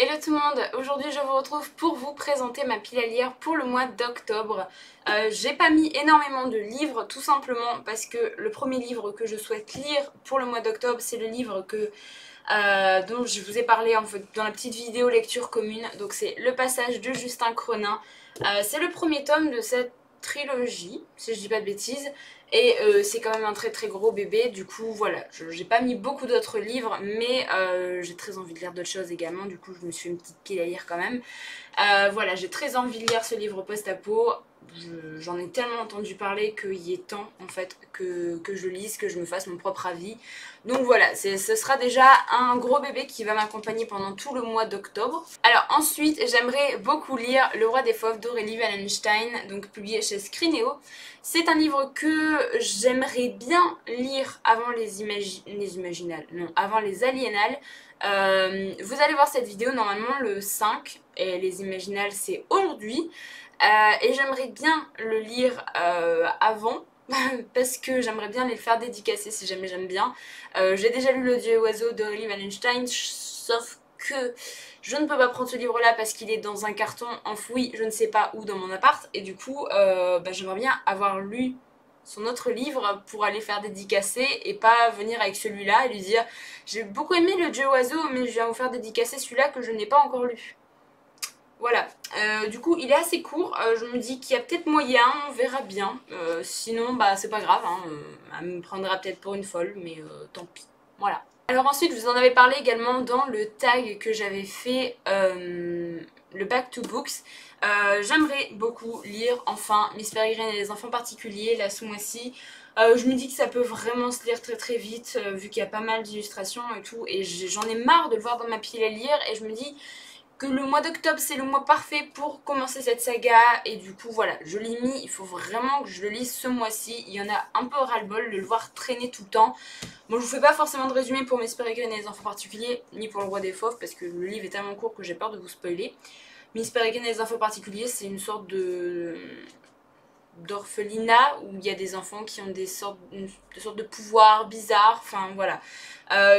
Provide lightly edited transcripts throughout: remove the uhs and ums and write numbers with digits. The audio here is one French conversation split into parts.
Hello tout le monde, aujourd'hui je vous retrouve pour vous présenter ma pile à lire pour le mois d'octobre. J'ai pas mis énormément de livres tout simplement parce que le premier livre que je souhaite lire pour le mois d'octobre c'est le livre dont je vous ai parlé en fait dans la petite vidéo lecture commune. Donc c'est Le Passage de Justin Cronin. C'est le premier tome de cette trilogie, si je dis pas de bêtises. Et c'est quand même un très très gros bébé, du coup voilà, j'ai pas mis beaucoup d'autres livres, mais j'ai très envie de lire d'autres choses également, du coup je me suis fait une petite pile à lire quand même. Voilà, j'ai très envie de lire ce livre post-apo. J'en ai tellement entendu parler qu'il est temps en fait que je lise, que je me fasse mon propre avis. Donc voilà, ce sera déjà un gros bébé qui va m'accompagner pendant tout le mois d'octobre. Alors ensuite, j'aimerais beaucoup lire Le Roi des Fauves d'Aurélie Wallenstein, donc publié chez Scrinéo. C'est un livre que j'aimerais bien lire avant avant les Aliénales. Vous allez voir cette vidéo normalement le 5 et les Imaginales c'est aujourd'hui. Et j'aimerais bien le lire avant parce que j'aimerais bien les faire dédicacer si jamais j'aime bien. J'ai déjà lu Le Dieu et Oiseau d'Aurélie Wallenstein, sauf que je ne peux pas prendre ce livre là parce qu'il est dans un carton enfoui je ne sais pas où dans mon appart et du coup j'aimerais bien avoir lu son autre livre pour aller faire dédicacer et pas venir avec celui-là et lui dire j'ai beaucoup aimé Le Dieu Oiseau mais je viens vous faire dédicacer celui-là que je n'ai pas encore lu. Voilà, du coup il est assez court, je me dis qu'il y a peut-être moyen, on verra bien, sinon bah c'est pas grave, hein, elle me prendra peut-être pour une folle, mais tant pis, voilà. Alors ensuite, je vous en avais parlé également dans le tag que j'avais fait, le Back to Books. J'aimerais beaucoup lire enfin Miss Peregrine et les enfants particuliers là ce mois-ci. Je me dis que ça peut vraiment se lire très très vite vu qu'il y a pas mal d'illustrations et tout et j'en ai marre de le voir dans ma pile à lire et je me dis que le mois d'octobre c'est le mois parfait pour commencer cette saga et du coup voilà, je l'ai mis, il faut vraiment que je le lise ce mois-ci. Il y en a un peu ras-le-bol de le voir traîner tout le temps. Bon, je vous fais pas forcément de résumé pour Miss Peregrine et les enfants particuliers, ni pour le Roi des Fauves, parce que le livre est tellement court que j'ai peur de vous spoiler. Miss Peregrine et les enfants particuliers, c'est une sorte d'orphelinat où il y a des enfants qui ont des sortes de pouvoirs bizarres, enfin voilà.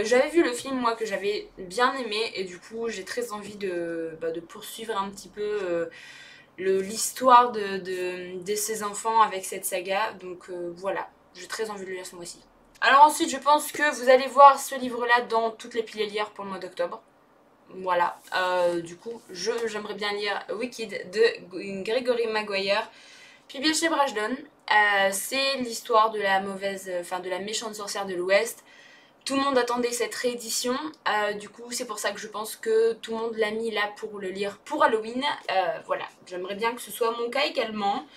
J'avais vu le film moi que j'avais bien aimé et du coup j'ai très envie de poursuivre un petit peu l'histoire de ces enfants avec cette saga, donc voilà, j'ai très envie de le lire ce mois-ci. Alors ensuite je pense que vous allez voir ce livre là dans toutes les piles à lire pour le mois d'octobre. Voilà, du coup j'aimerais bien lire Wicked de Gregory Maguire, publié chez Brajlon. C'est l'histoire de la de la méchante sorcière de l'Ouest. Tout le monde attendait cette réédition, du coup c'est pour ça que je pense que tout le monde l'a mis là pour le lire pour Halloween. Voilà, j'aimerais bien que ce soit mon cas également,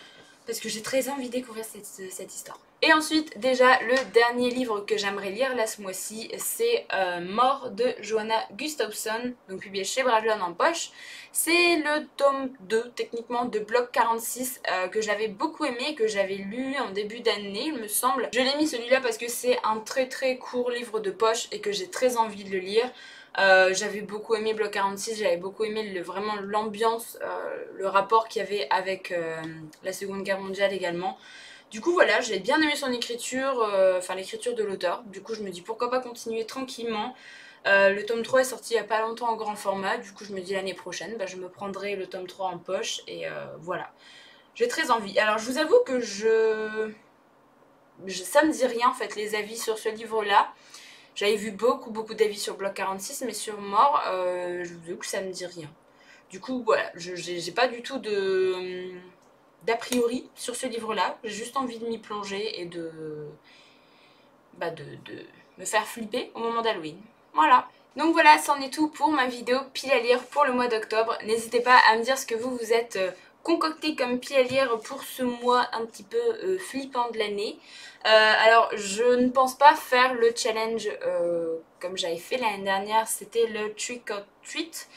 parce que j'ai très envie de découvrir cette histoire. Et ensuite, déjà, le dernier livre que j'aimerais lire là ce mois-ci, c'est Mort de Johanna Gustafsson, donc publié chez Brajlon en poche. C'est le tome 2, techniquement, de Bloc 46, que j'avais beaucoup aimé, que j'avais lu en début d'année, il me semble. Je l'ai mis celui-là parce que c'est un très très court livre de poche et que j'ai très envie de le lire. J'avais beaucoup aimé Bloc 46, j'avais beaucoup aimé vraiment l'ambiance, le rapport qu'il y avait avec la Seconde Guerre mondiale également. Du coup voilà, j'ai bien aimé son écriture, enfin l'écriture de l'auteur. Du coup je me dis pourquoi pas continuer tranquillement. Le tome 3 est sorti il n'y a pas longtemps en grand format, du coup je me dis l'année prochaine, je me prendrai le tome 3 en poche et voilà. J'ai très envie. Alors je vous avoue que ça me dit rien en fait les avis sur ce livre-là. J'avais vu beaucoup d'avis sur Bloc 46, mais sur Mort, je vous avoue que ça me dit rien. Du coup voilà, j'ai pas du tout d'a priori sur ce livre-là. J'ai juste envie de m'y plonger et de me faire flipper au moment d'Halloween. Voilà. Donc voilà, c'en est tout pour ma vidéo pile à lire pour le mois d'octobre. N'hésitez pas à me dire ce que vous êtes concocté comme pile à lire pour ce mois un petit peu flippant de l'année. Alors je ne pense pas faire le challenge comme j'avais fait l'année dernière, c'était le Trick or Treat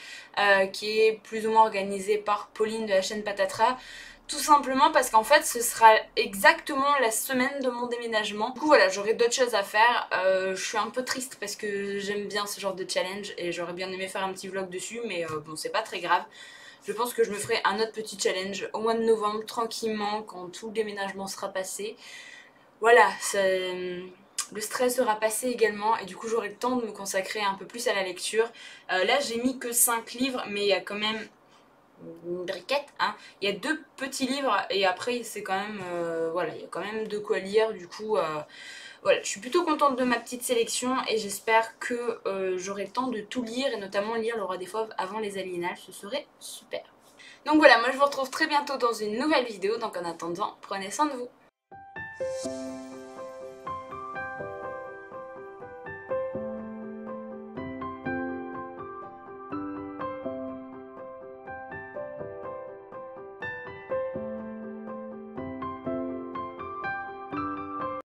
qui est plus ou moins organisé par Pauline de la chaîne Patatra. Tout simplement parce qu'en fait ce sera exactement la semaine de mon déménagement. Du coup voilà, j'aurai d'autres choses à faire. Je suis un peu triste parce que j'aime bien ce genre de challenge et j'aurais bien aimé faire un petit vlog dessus, mais bon c'est pas très grave. Je pense que je me ferai un autre petit challenge au mois de novembre tranquillement quand tout le déménagement sera passé. Voilà, le stress sera passé également et du coup j'aurai le temps de me consacrer un peu plus à la lecture. Là j'ai mis que 5 livres mais il y a quand même une briquette, hein. Il y a 2 petits livres et après c'est quand même, voilà, il y a quand même de quoi lire du coup. Voilà, je suis plutôt contente de ma petite sélection et j'espère que j'aurai le temps de tout lire et notamment lire Le Roi des Fauves avant les Aliénages, ce serait super. Donc voilà, moi je vous retrouve très bientôt dans une nouvelle vidéo, donc en attendant, prenez soin de vous.